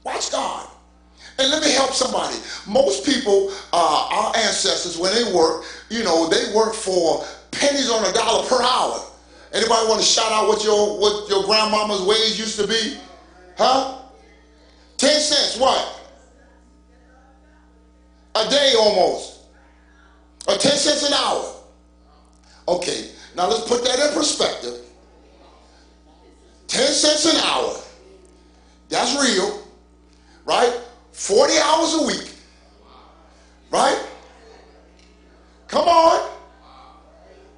Watch God. And let me help somebody. Most people, our ancestors, when they work, they work for pennies on a dollar per hour. Anybody want to shout out what your grandmama's wage used to be? Huh? 10 cents, what? A day almost. Or 10 cents an hour. Okay, now let's put that in perspective. 10 cents an hour. That's real, right? 40 hours a week, right? Come on.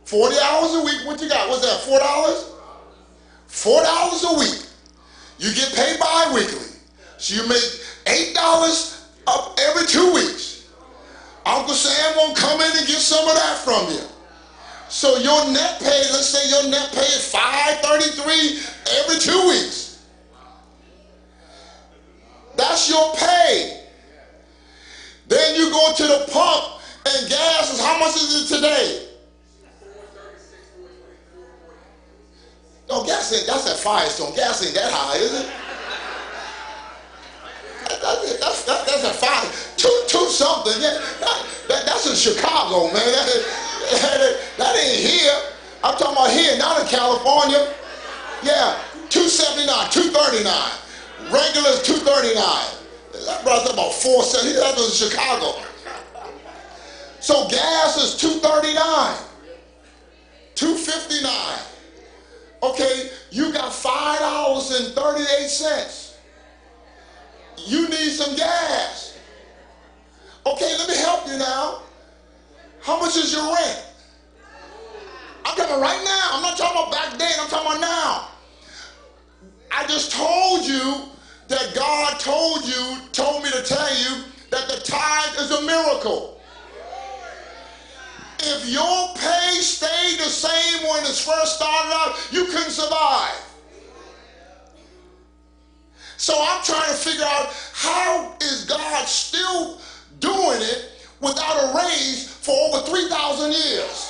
40 hours a week, what you got? What's that, $4? $4 a week. You get paid bi-weekly. So you make $8 up every 2 weeks. Uncle Sam won't come in and get some of that from you. So your net pay, let's say your net pay is $5.33 every 2 weeks. That's your pay. Then you go to the pump and gas is, how much is it today? No, gas ain't, that's at Firestone. Gas ain't that high, is it? That's at five, two something. Yeah, that's in Chicago, man. That ain't here. I'm talking about here, not in California. Yeah, $2.79, $2.39. Regular is $2.39. That brother's about $4.70. That was in Chicago. So gas is $2.39, $2.59. Okay, you got $5.38. You need some gas. Okay, let me help you now. How much is your rent? I'm talking about right now. I'm not talking about back then. I'm talking about now. I just told you that God told me to tell you that the tithe is a miracle. If your pay stayed the same when it first started out, you couldn't survive. So I'm trying to figure out, how is God still doing it without a raise for over 3,000 years?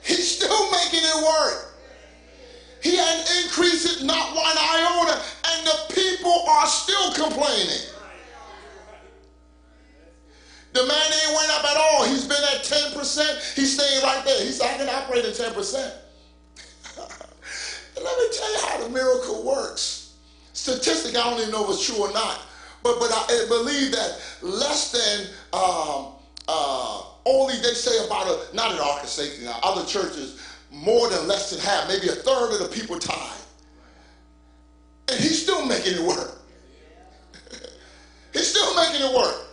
He's still making it work. He hadn't increased it not one iota, and the people are still complaining. The man ain't went up at all. He's been at 10%. He's staying right there. He said, I can operate at 10%. And let me tell you how the miracle works. Statistic, I don't even know if it's true or not, but I believe that less than only, they say about not at Ark of Safety now, other churches, more than less than half, maybe a third of the people tithe. And he's still making it work. He's still making it work.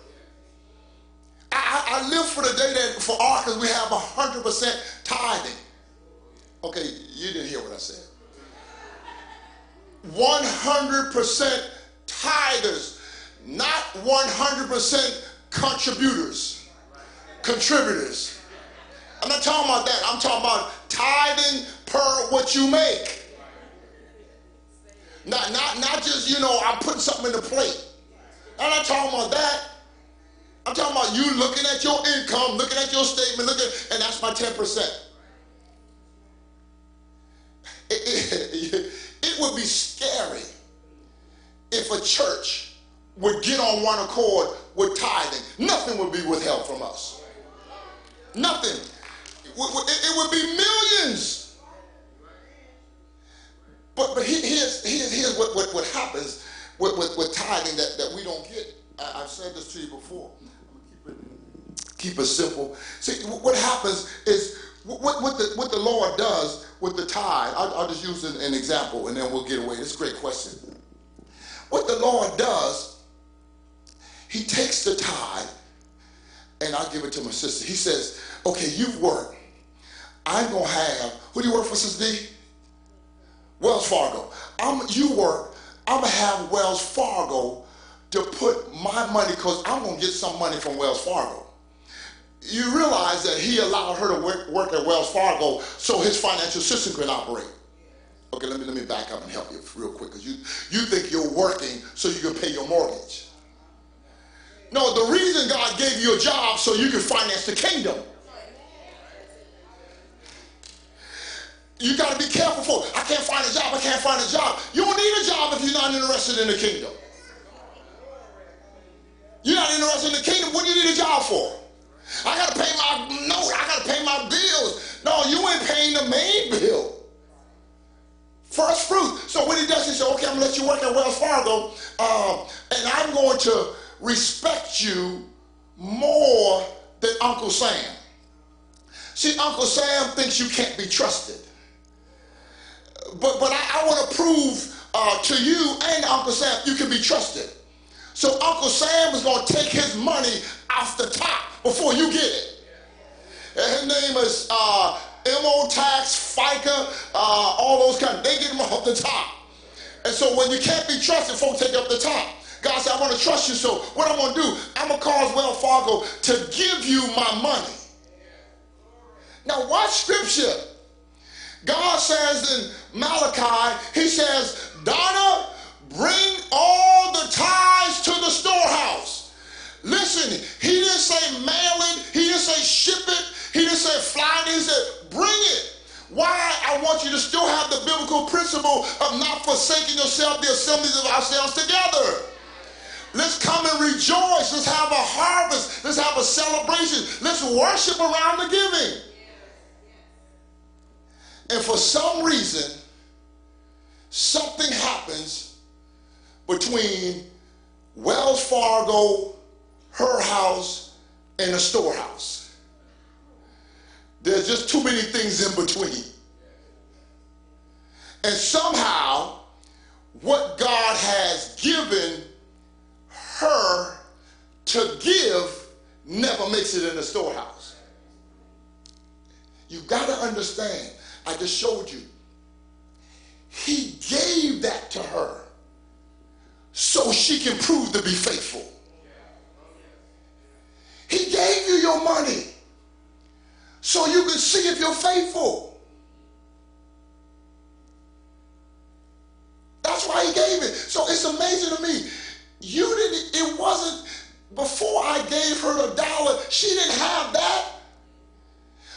I live for the day that for Ark we have 100% tithing. Okay, you didn't hear what I said. 100% tithers, not 100% contributors. I'm not talking about that. I'm talking about tithing per what you make. Not just, I'm putting something in the plate. I'm not talking about that. I'm talking about you looking at your income, looking at your statement, and that's my 10%. It would be scary if a church would get on one accord with tithing. Nothing would be withheld from us. Nothing. It would be millions. But here's what happens with tithing that we don't get. I've said this to you before. I'm going to keep it simple. See, what happens is what the Lord does with the tithe. I'll just use an example and then we'll get away. This is a great question. What the Lord does, he takes the tithe, and I'll give it to my sister. He says, okay, you've worked. I'm going to have, who do you work for, Sister D? Wells Fargo. You work. I'm going to have Wells Fargo to put my money, because I'm going to get some money from Wells Fargo. You realize that he allowed her to work at Wells Fargo so his financial system can operate. Okay, let me back up and help you real quick, because you think you're working so you can pay your mortgage. No, the reason God gave you a job so you can finance the kingdom. You got to be careful for it. I can't find a job. You don't need a job if you're not interested in the kingdom. You're not interested in the kingdom. What do you need a job for? I got to pay my note. I got to pay my bills. No, you ain't paying the main bill. First fruit. So what he does, he says, okay, I'm going to let you work at Wells Fargo, and I'm going to respect you more than Uncle Sam. See, Uncle Sam thinks you can't be trusted. But I want to prove to you and Uncle Sam you can be trusted. So Uncle Sam is going to take his money off the top before you get it. And his name is MO Tax, FICA, all those kind of, they get them off the top. And so when you can't be trusted, folks take up the top. God said, I want to trust you, so what I'm going to do, I'm going to cause Wells Fargo to give you my money. Now watch scripture. God says in Malachi, he says, Donna, bring all the tithes to the storehouse. Listen, he didn't say mail it, he didn't say ship it, he didn't say fly it, he said bring it. Why? I want you to still have the biblical principle of not forsaking yourself, the assemblies of ourselves together. Let's come and rejoice. Let's have a harvest. Let's have a celebration. Let's worship around the giving. And for some reason, something happens between Wells Fargo, her house, and the storehouse. There's just too many things in between. And somehow, what God has given her to give never makes it in the storehouse. You've got to understand, I just showed you, he gave that to her so she can prove to be faithful. He gave you your money so you can see if you're faithful. That's why he gave it. So it's amazing to me. It wasn't, before I gave her the dollar, she didn't have that.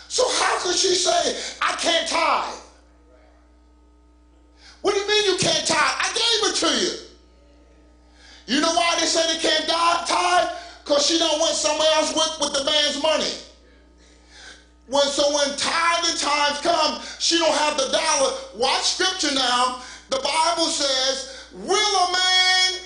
So how could she say, I can't tithe? What do you mean you can't tithe? I gave it to you. You know why they say they can't tithe? Because she don't went somewhere else with the man's money. So when tithing times come, she don't have the dollar. Watch scripture now. The Bible says, will a man,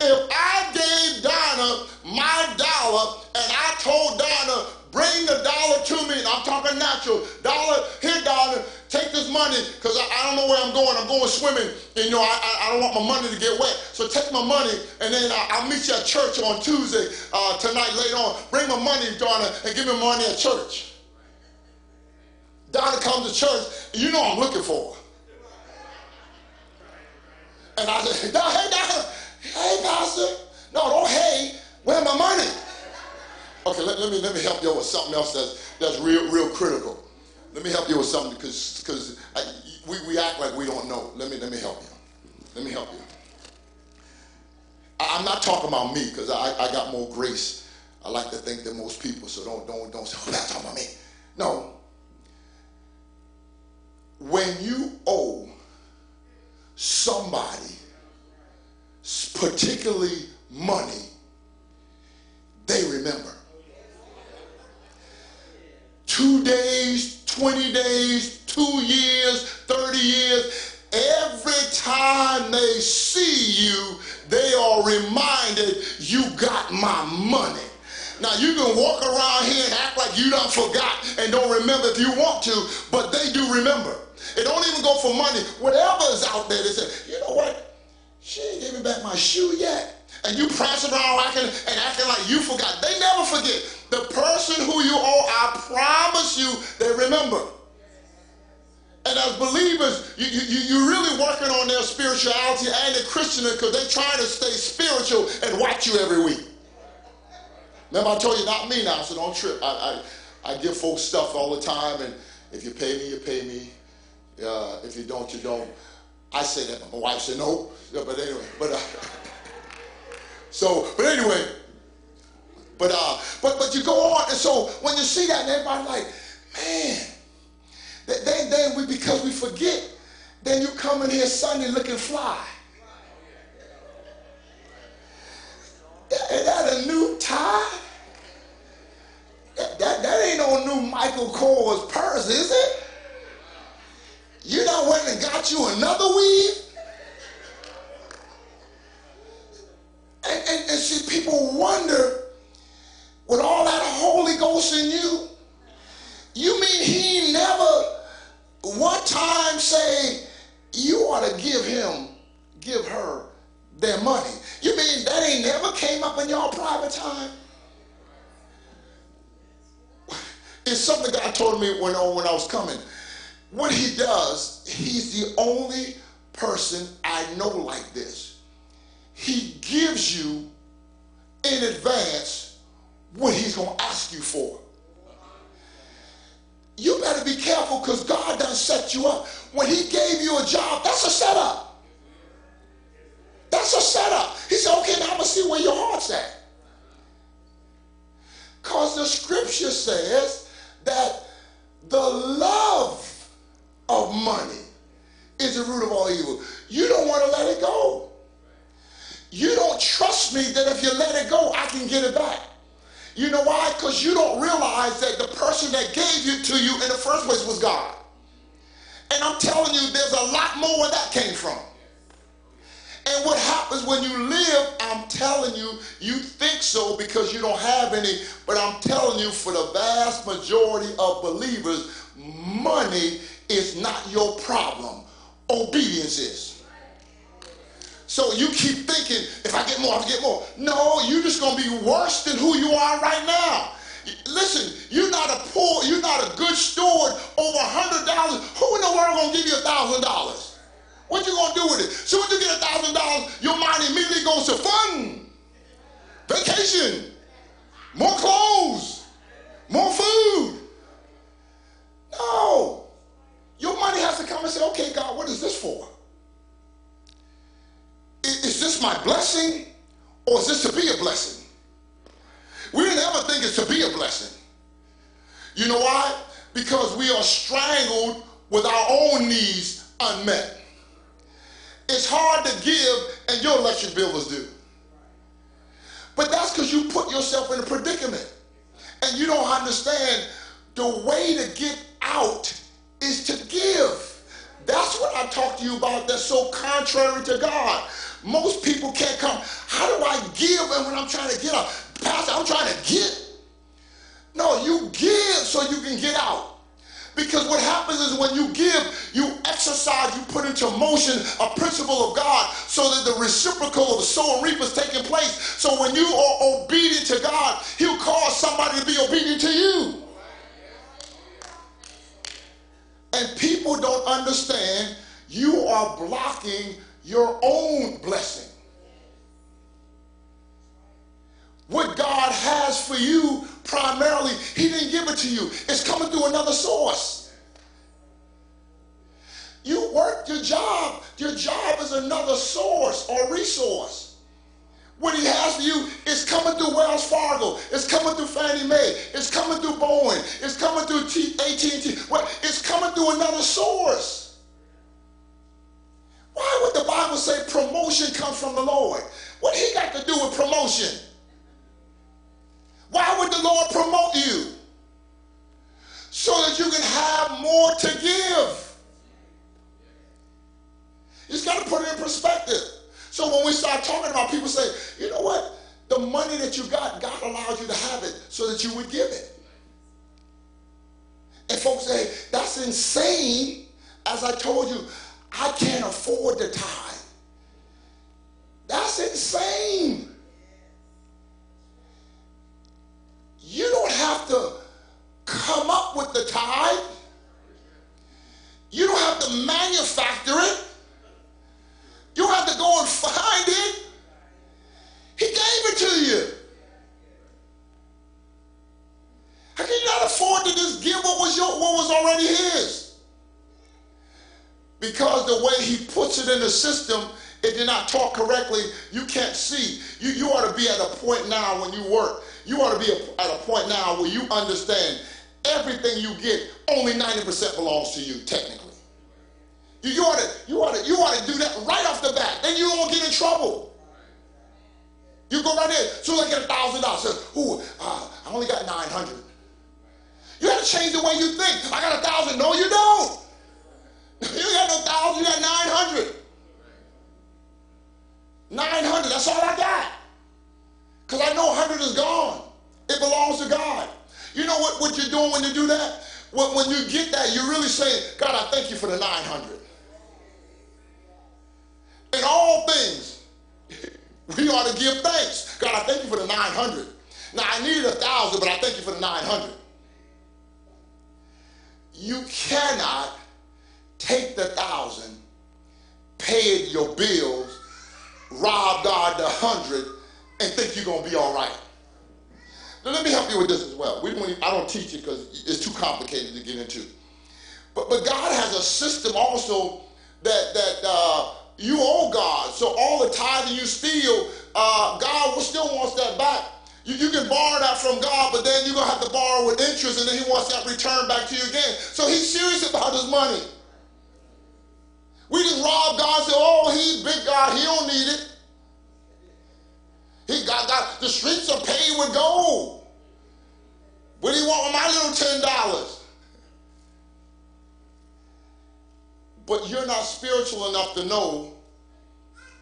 if I gave Donna my dollar and I told Donna, bring the dollar to me, and I'm talking natural, dollar, here Donna, take this money, because I don't know where I'm going swimming, and I don't want my money to get wet, so take my money, and then I'll meet you at church on Tuesday, tonight later on, bring my money, Donna, and give me money at church. Donna comes to church, and you know I'm looking for her. And I say, hey Donna, hey pastor, no, don't hey, where's my money? Okay, let me help you with something else that's real critical. Let me help you with something because we act like we don't know. Let me help you. Let me help you. I'm not talking about me because I got more grace. I like to think than most people, so don't say, oh, that's talking about me. No. When you owe somebody, particularly money, they remember. 2 days, 20 days, 2 years, 30 years, every time they see you, they are reminded, you got my money. Now you can walk around here and act like you done forgot and don't remember if you want to, but they do remember. It don't even go for money. Whatever is out there, they say, you know what? She ain't gave me back my shoe yet. And you prancing around acting like you forgot. They never forget. The person who you owe, I promise you, they remember. And as believers, you're really working on their spirituality and their Christianity because they're trying to stay spiritual and watch you every week. Remember, I told you, not me now, so don't trip. I give folks stuff all the time, and if you pay me, you pay me. If you don't, you don't. I say that, but my wife said no. Yeah, but anyway, but you go on, and so when you see that, and everybody's like, man, then because we forget, then you come in here Sunday looking fly. you another weave? And see, people wonder, with all that Holy Ghost in you, you mean he never one time say, you ought to give her their money? You mean that ain't never came up in your private time? It's something God told me when I was coming. What he does, he's the only person I know like this. He gives you in advance what he's going to ask you for. You better be careful, because God done set you up. When he gave you a job, that's a setup. That's a setup. He said, okay, now I'm going to see where your heart's at. Because the scripture says that the love of money is the root of all evil. You don't want to let it go. You don't trust me that if you let it go, I can get it back. You know why? Because you don't realize that the person that gave it to you in the first place was God. And I'm telling you, there's a lot more where that came from. And what happens when you live, I'm telling you, you think so because you don't have any, but I'm telling you, for the vast majority of believers, money is not your problem. Obedience is. So you keep thinking, if I get more, I'll get more. No, you're just going to be worse than who you are right now. Listen, you're not a good steward over $100. Who in the world going to give you $1,000? What you going to do with it? So when you get $1,000, your mind immediately goes to fun, vacation, more clothes, more food. No. Your money has to come and say, okay, God, what is this for? Is this my blessing, or is this to be a blessing? We didn't ever think it's to be a blessing. You know why? Because we are strangled with our own needs unmet. It's hard to give and your electric bill is due. But that's because you put yourself in a predicament. And you don't understand the way to get out is to give. That's what I talk to you about that's so contrary to God. Most people can't come. How do I give and when I'm trying to get out? Pastor, I'm trying to get. No, you give so you can get out. Because what happens is when you give, you exercise, you put into motion a principle of God so that the reciprocal of sow and reap is taking place. So when you are obedient to God, he'll cause somebody to be obedient to you. And people don't understand you are blocking your own blessing. What God has for you, primarily, he didn't give it to you. It's coming through another source. You work your job. Your job is another source or resource. What he has for you is coming through Wells Fargo. It's coming through Fannie Mae. It's coming through Boeing. It's coming through AT&T. Well, it's coming through another source. Why would the Bible say promotion comes from the Lord? What he got to do with promotion? Why would the Lord promote you? So that you can have more to give. You just got to put it in perspective. So when we start talking about, people say, you know what? The money that you got, God allowed you to have it so that you would give it. And folks say, that's insane. As I told you, I can't afford the tithe. That's insane. You don't have to come up with the tithe. You don't have to manufacture it. You don't have to go and find it. He gave it to you. How can you not afford to just give what was already his? Because the way he puts it in the system, if you're not taught correctly, you can't see. You ought to be at a point now when you work. You ought to be at a point now where you understand everything you get, only 90% belongs to you, technically. You ought to do that right off the bat. Then you won't get in trouble. You go right there. So I get $1,000. Ooh, I only got 900. You have to change the way you think. I got 1,000. No, you don't. You got no 1,000, you got 900. 900, that's all I got. Because I know 100 is gone. It belongs to God. You know what you're doing when you do that? When you get that, you're really saying, God, I thank you for the 900. In all things, we ought to give thanks. God, I thank you for the 900. Now, I needed 1,000, but I thank you for the 900. You cannot take the 1,000, pay your bills, rob God the 100, and think you're going to be all right. Now, let me help you with this as well. I don't teach it because it's too complicated to get into. But God has a system also that you owe God. So all the tithing you steal, God still wants that back. You can borrow that from God, but then you're going to have to borrow with interest, and then he wants that returned back to you again. So he's serious about his money. We just rob God and say, oh, he's big God, he don't need it. He got the streets are paved with gold. What do you want with my little $10? But you're not spiritual enough to know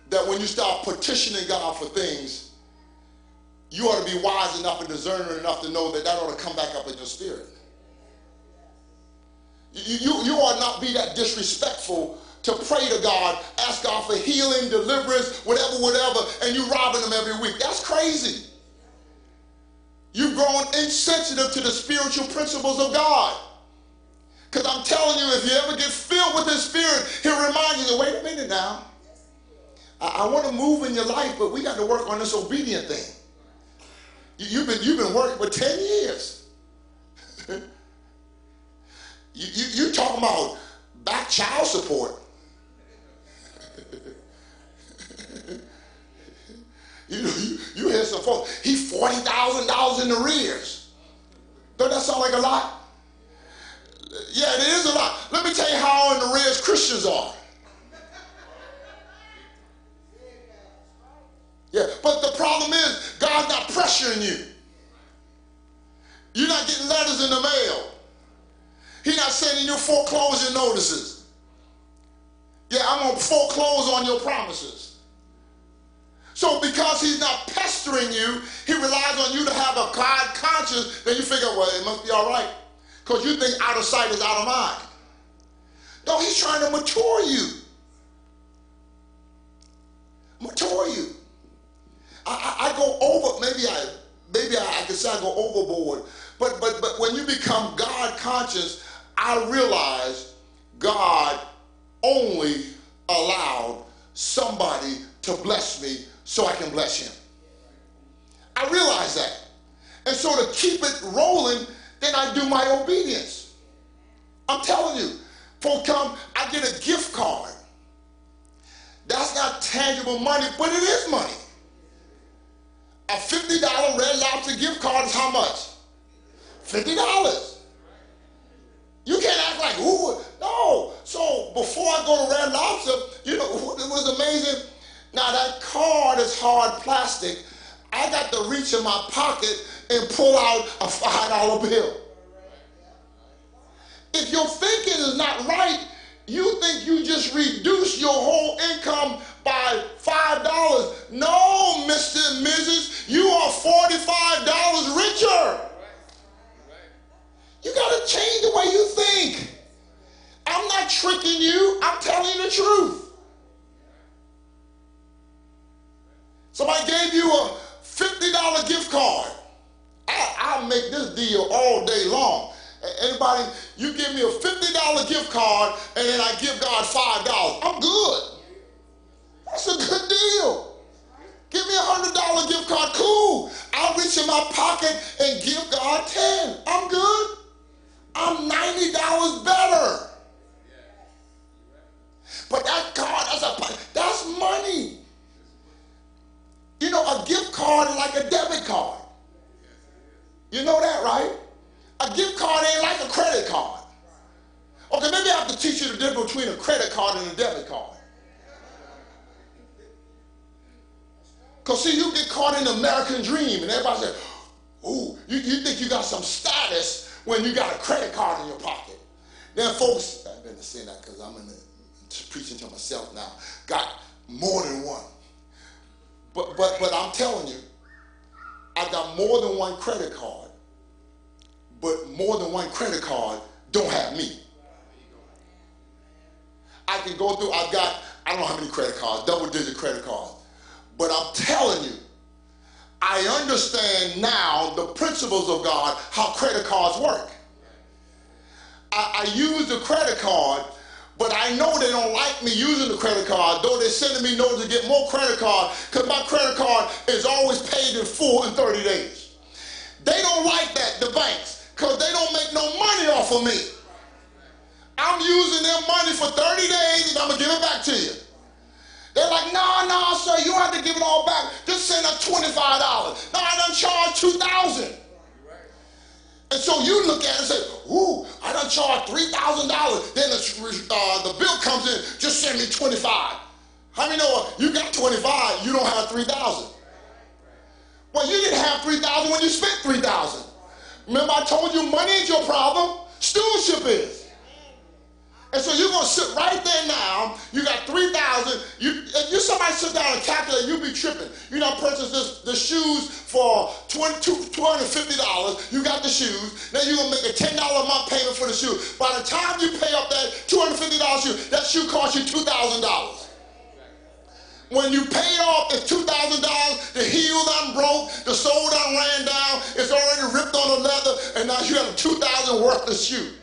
that when you start petitioning God for things, you ought to be wise enough and discerning enough to know that ought to come back up in your spirit. You ought not be that disrespectful to pray to God, ask God for healing, deliverance, whatever, and you robbing them every week. That's crazy. You've grown insensitive to the spiritual principles of God. Because I'm telling you, if you ever get filled with His Spirit, He'll remind you, wait a minute now. I want to move in your life, but we got to work on this obedient thing. You've been working for 10 years. you talking about back child support. You hear some folks, he's $40,000 in arrears. Don't that sound like a lot? Yeah, it is a lot. Let me tell you how in arrears Christians are. Yeah, but the problem is, God's not pressuring you. You're not getting letters in the mail. He's not sending you foreclosure notices. Yeah, I'm going to foreclose on your promises. So because he's not pestering you, he relies on you to have a God conscience, then you figure, well, it must be all right. Because you think out of sight is out of mind. No, he's trying to mature you. Mature you. I go over, maybe I can say I go overboard, but when you become God conscious, I realize God only allowed somebody to bless me so I can bless him. I realize that. And so to keep it rolling, then I do my obedience. I'm telling you, folks come, I get a gift card. That's not tangible money, but it is money. A $50 Red Lobster gift card is how much? $50. You can't act like, ooh, no. So before I go to Red Lobster, you know, it was amazing. Now that card is hard plastic. I got to reach in my pocket and pull out a $5 bill. If your thinking is not right, you think you just reduce your whole income by $5. No, Mr. and Mrs., you are $45 richer. You got to change the way you think. I'm not tricking you. I'm telling you the truth. Somebody gave you a $50 gift card. I'll make this deal all day long. Anybody, you give me a $50 gift card and then I give God $5. I'm good. That's a good deal. Give me a $100 gift card. Cool. I'll reach in my pocket and give God 10. I'm good. I'm $90 better. But that card, that's money. You know, a gift card is like a debit card. You know that, right? A gift card ain't like a credit card. Okay, maybe I have to teach you the difference between a credit card and a debit card. Because see, you get caught in the American dream and everybody says, ooh, you think you got some status when you got a credit card in your pocket. Then folks, better say that because I'm preaching to myself now. Got more than one. But I'm telling you, I got more than one credit card, but more than one credit card don't have me. I can go through, I don't know how many credit cards, double-digit credit cards, but I'm telling you, I understand now the principles of God, how credit cards work. I use the credit card, but I know they don't like me using the credit card, though they're sending me notice to get more credit card, because my credit card is always paid in full in 30 days. They don't like that, the banks, because they don't make no money off of me. I'm using their money for 30 days, and I'm going to give it back to you. They're like, no, sir, you don't have to give it all back. Just send us $25. No, I done charged $2,000. And so you look at it and say, ooh, I done charged $3,000. Then the bill comes in, just send me 25. How many know you got 25, you don't have 3,000? Well, you didn't have 3,000 when you spent 3,000. Remember I told you money ain't your problem, stewardship is. And so you're going to sit right there now, you got 3,000, if you somebody sit down and calculate, you'll be tripping. You know, purchase the shoes for $250, you got the shoes, now you're going to make a $10 a month payment for the shoe. By the time you pay up that $250 shoe, that shoe costs you $2,000. When you pay off, it's $2,000, the heel done broke, the sole done ran down, it's already ripped on the leather, and now you have a $2,000 worthless shoe.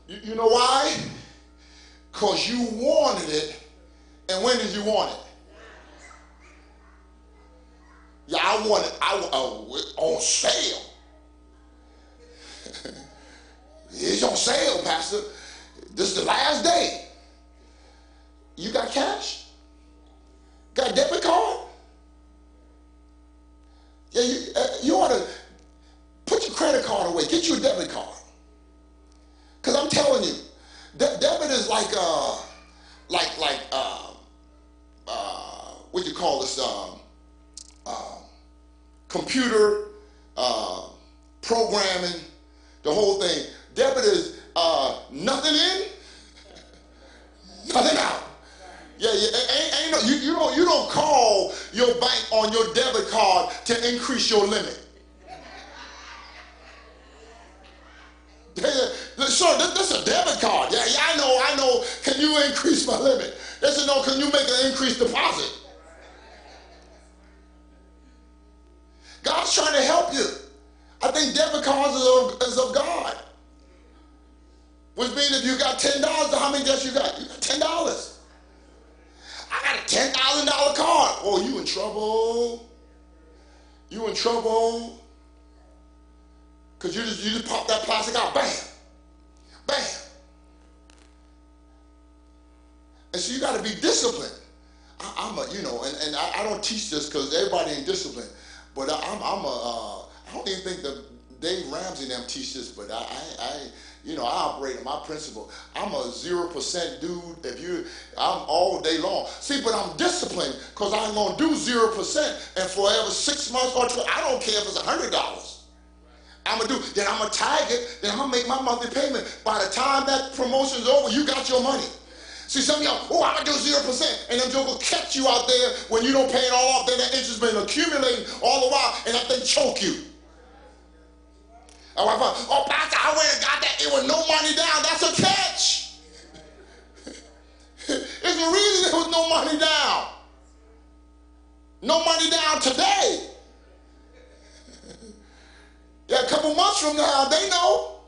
You know why? Because you wanted it, and when did you want it? Yeah, I want it on sale. It's on sale, Pastor. This is the last day. You got cash? Got a debit card? Yeah, you ought to put your credit card away. Get you a debit card. Because I'm telling you, debit is like what do you call this? Computer programming, the whole thing. Debit is nothing in, nothing out. Yeah, you don't call your bank on your debit card to increase your limit. Sir, this is a debit card. Yeah, I know. Can you increase my limit? They said, no, can you make an increased deposit? God's trying to help you. I think debit cards is of God. Which means if you got $10, how many debts you got? You got $10. I got a $10,000 card. Oh, you in trouble. You in trouble. Because you just pop that plastic out, bam, bam. And so you got to be disciplined. And I don't teach this because everybody ain't disciplined, but I don't even think that Dave Ramsey and them teach this, but I operate on my principle. I'm a 0% dude. I'm all day long. See, but I'm disciplined because I'm going to do 0% and forever 6 months or 12. I don't care if it's $100. I'm going to do, then I'm going to tag it, then I'm going to make my monthly payment. By the time that promotion's over, you got your money. See, some of y'all, I'm going to do 0%, and them jokers catch you out there when you don't pay it all off, then that interest been accumulating all the while, and that thing choke you. Pastor, I went and got that, it was no money down. That's a catch. It's the reason there was no money down. No money down today. Yeah, a couple months from now, they know.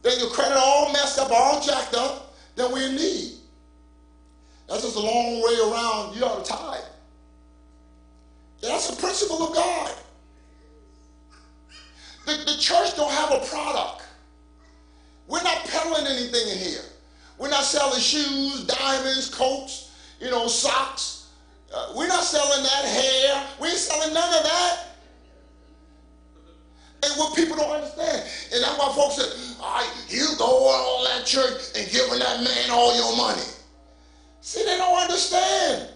Then your credit all messed up, all jacked up, then we're in need. That's just a long way around. You ought to tithe. Yeah, that's the principle of God. The church don't have a product. We're not peddling anything in here. We're not selling shoes, diamonds, coats, socks. We're not selling that hair. We ain't selling none of that. And what people don't understand, and that's why folks say, all right, you go on all that church and giving that man all your money. See, they don't understand.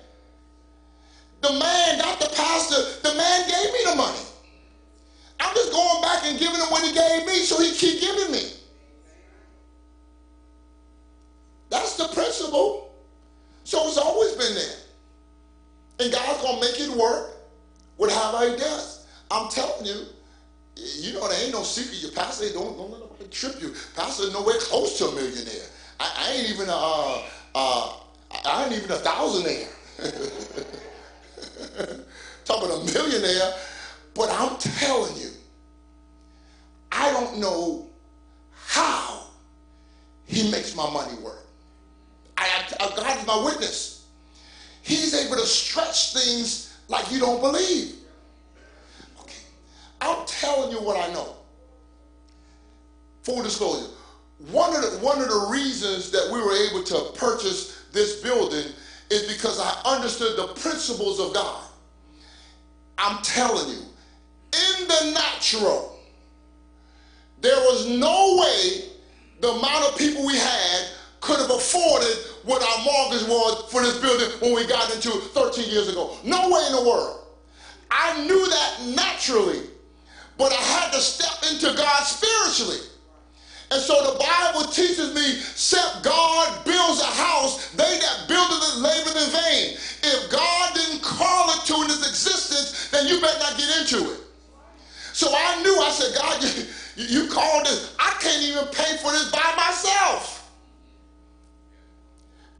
The man, not the pastor, the man gave me the money. I'm just going back and giving him what he gave me so he keep giving me. That's the principle. So it's always been there. And God's going to make it work with however he does. I'm telling you, there ain't no secret. Your pastor, don't let nobody trip you. Pastor is nowhere close to a millionaire. I ain't even a thousandaire. Talking about a millionaire. But I'm telling you, I don't know how he makes my money work. God is my witness. He's able to stretch things like you don't believe. Okay, I'm telling you what I know. Full disclosure, one of the reasons that we were able to purchase this building is because I understood the principles of God. I'm telling you, in the natural, there was no way the amount of people we had could have afforded what our mortgage was for this building when we got into it 13 years ago. No way in the world. I knew that naturally, but I had to step into God spiritually. And so the Bible teaches me, except God builds a house, they that build it labor in vain. If God didn't call it to its existence, then you better not get into it. So I knew, I said, God, you called this. I can't even pay for this by myself.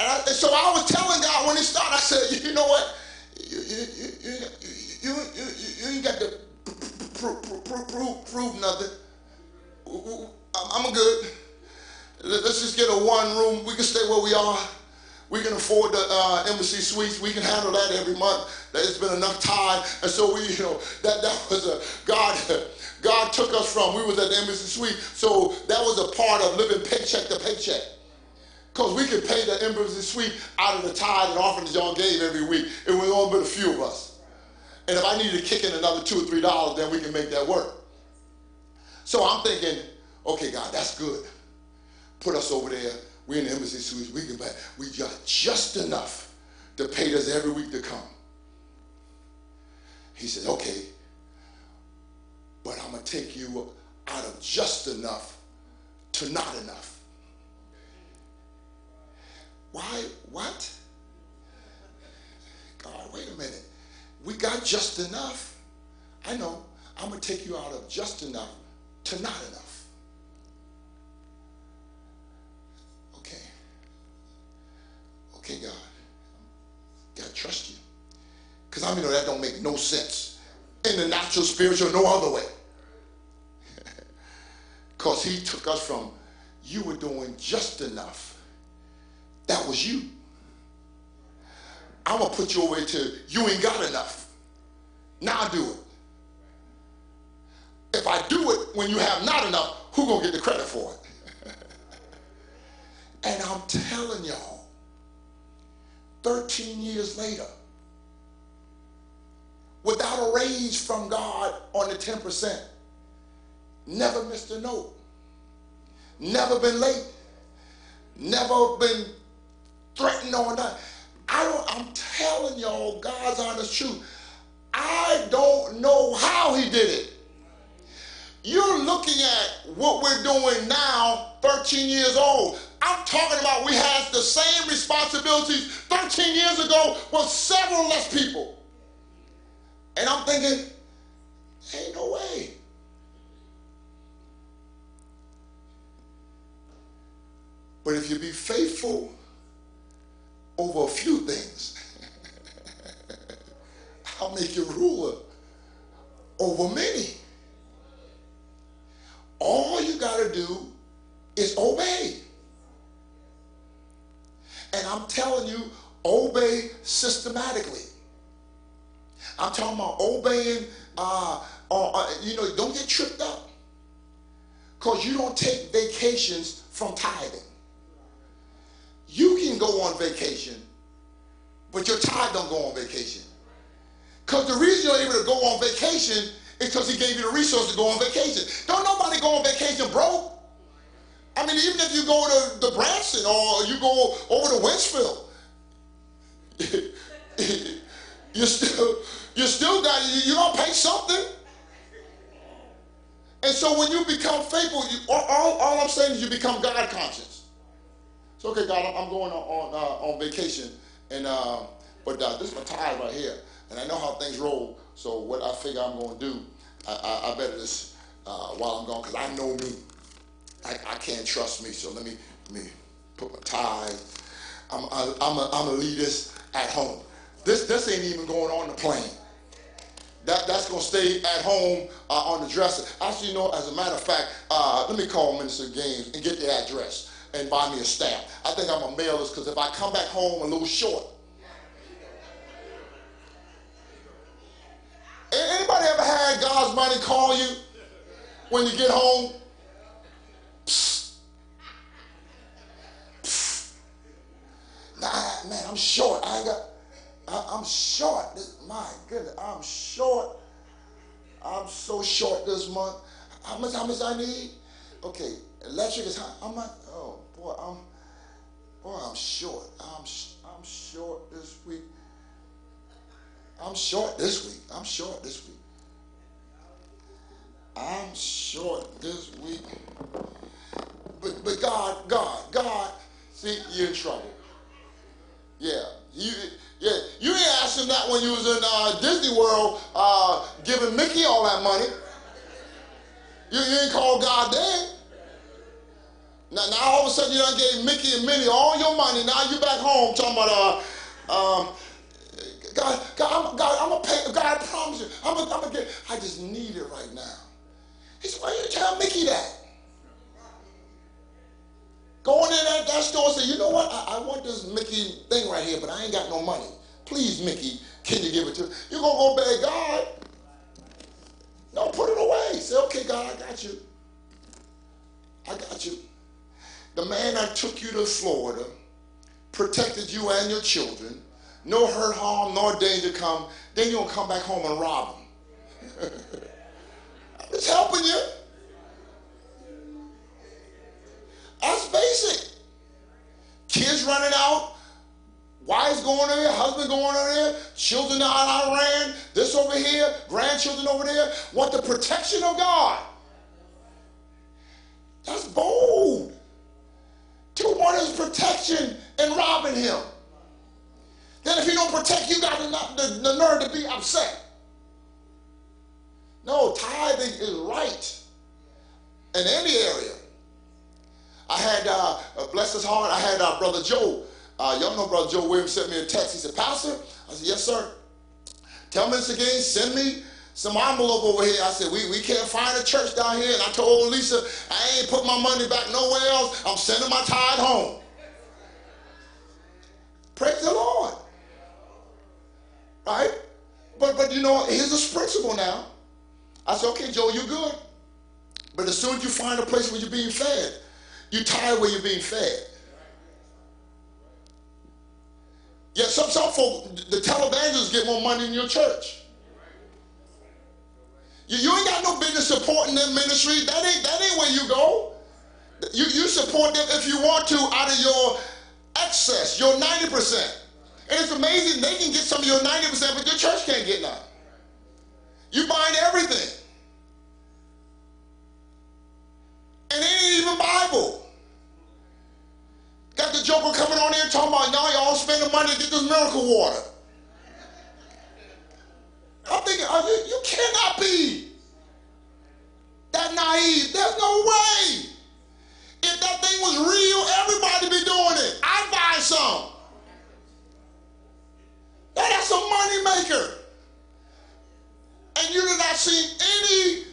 And so I was telling God when it started, I said, you know what? You ain't got to prove nothing. I'm good. Let's just get a one room. We can stay where we are. We can afford the embassy suites. We can handle that every month. There's been enough time. And so that was a God took us from, we was at the embassy suite. So that was a part of living paycheck to paycheck. Because we could pay the embassy suite out of the tithe and offering that y'all gave every week. It was only been a few of us. And if I needed to kick in another $2 or $3, then we can make that work. So I'm thinking, okay, God, that's good. Put us over there. We're in the embassy suite. We can pay. We got just enough to pay us every week to come. He said, okay, but I'm going to take you out of just enough to not enough. Why? What? God, wait a minute. We got just enough. I know. I'm going to take you out of just enough to not enough. Okay. Okay, God. Got to trust you. Because I mean, that don't make no sense. In the natural, spiritual, no other way. Because he took us from, you were doing just enough. That was you. I'm going to put you over to, you ain't got enough. Now do it. If I do it when you have not enough, who going to get the credit for it? And I'm telling y'all, 13 years later, without a raise from God on the 10%, never missed a note, never been late, never been threatened or nothing. I'm telling y'all God's honest truth. I don't know how he did it. You're looking at what we're doing now, 13 years old. I'm talking about we had the same responsibilities 13 years ago with several less people. And I'm thinking, ain't no way. But if you be faithful over a few things, I'll make you ruler over many. All you got to do is obey. And I'm telling you, obey systematically. I'm talking about obeying, don't get tripped up. Because you don't take vacations from tithing. You can go on vacation, but your tithe don't go on vacation. Because the reason you're able to go on vacation is because he gave you the resource to go on vacation. Don't nobody go on vacation broke. I mean, even if you go to Branson or you go over to Wentzville, you still got, you don't pay something. And so when you become faithful, all I'm saying is you become God conscious. So okay, God, I'm going on vacation, and but this is my tithe right here, and I know how things roll. So what I figure I'm going to do, I better just while I'm gone, because I know me, I can't trust me. So let me put my tithe. I'm gonna leave this at home. This ain't even going on the plane. That's going to stay at home on the dresser. Actually, you know, as a matter of fact, let me call Minister Gaines and get the address and buy me a stamp. I think I'm going to mail this, because if I come back home a little short. Anybody ever had God's money call you when you get home? Psst. Psst. Nah, man, I'm short. I'm short. My goodness, I'm short. I'm so short this month. How much I need? Okay, electric is high. I'm like, oh boy, I'm short. I'm short this week. I'm short this week. I'm short this week. I'm short this week. But God, see, you're in trouble. Yeah. You ain't asked him that when you was in Disney World giving Mickey all that money. You ain't called God then. Now all of a sudden you done gave Mickey and Minnie all your money. Now you back home talking about God, I'm gonna pay. God, I promise you, I'm gonna get. I just need it right now. He said, why you tell Mickey that? Go in that store and say, you know what? I want this Mickey thing right here, but I ain't got no money. Please, Mickey, can you give it to me? You're going to go beg God. No, put it away. Say, okay, God, I got you. I got you. The man that took you to Florida, protected you and your children, no hurt, harm, nor danger come, then you're going to come back home and rob them. I'm just helping you. That's basic. Kids running out, wives going over there, husband going over there, children out of Iran, this over here, grandchildren over there, want the protection of God. That's bold. To want his protection and robbing him. Then if he don't protect you, got the nerve to be upset. No, tithing is right in any area. I had, bless his heart, I had Brother Joe. Y'all know Brother Joe Williams sent me a text. He said, Pastor, I said, yes, sir. Tell Minister Gaines, send me some envelope over here. I said, we can't find a church down here. And I told Lisa, I ain't put my money back nowhere else. I'm sending my tithe home. Praise the Lord. Right? But you know, here's this principle now. I said, okay, Joe, you're good. But as soon as you find a place where you're being fed, you tithe where you're being fed. Yeah, some folk, the televangelists get more money than your church. You ain't got no business supporting their ministry. That ain't where you go. You support them if you want to out of your excess, your 90%. And it's amazing they can get some of your 90%, but your church can't get none. You bind everything. And it ain't even Bible. Got the joker coming on here talking about, now y'all spending money to get this miracle water. I'm thinking, you cannot be that naive. There's no way. If that thing was real, everybody be doing it. I'd buy some. That's a money maker. And you do not see any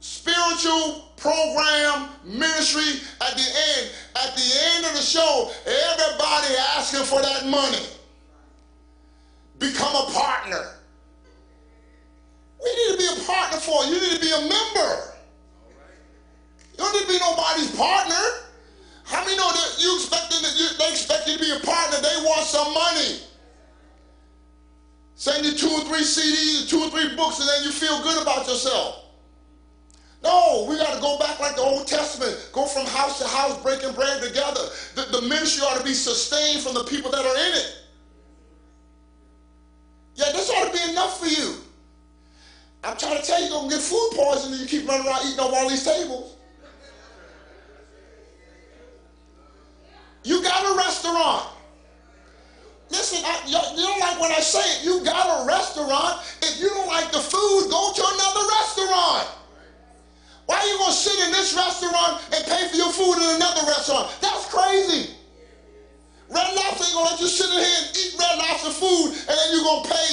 spiritual program, ministry at the end. At the end of the show, everybody asking for that money. Become a partner. We need to be a partner for you. You need to be a member. You don't need to be nobody's partner. How many know that they expect you to be a partner? They want some money. Send you 2 or 3 CDs, 2 or 3 books, and then you feel good about yourself. No, we got to go back like the Old Testament. Go from house to house, breaking bread together. The ministry ought to be sustained from the people that are in it. Yeah, this ought to be enough for you. I'm trying to tell you, you're going to get food poisoning if you keep running around eating off all these tables. You got a restaurant. Listen, you don't like when I say it. You got a restaurant. If you don't like the food, go to another restaurant. Why are you going to sit in this restaurant and pay for your food in another restaurant? That's crazy. Red Lobster ain't going to let you sit in here and eat Red Lobster food, and then you're going to pay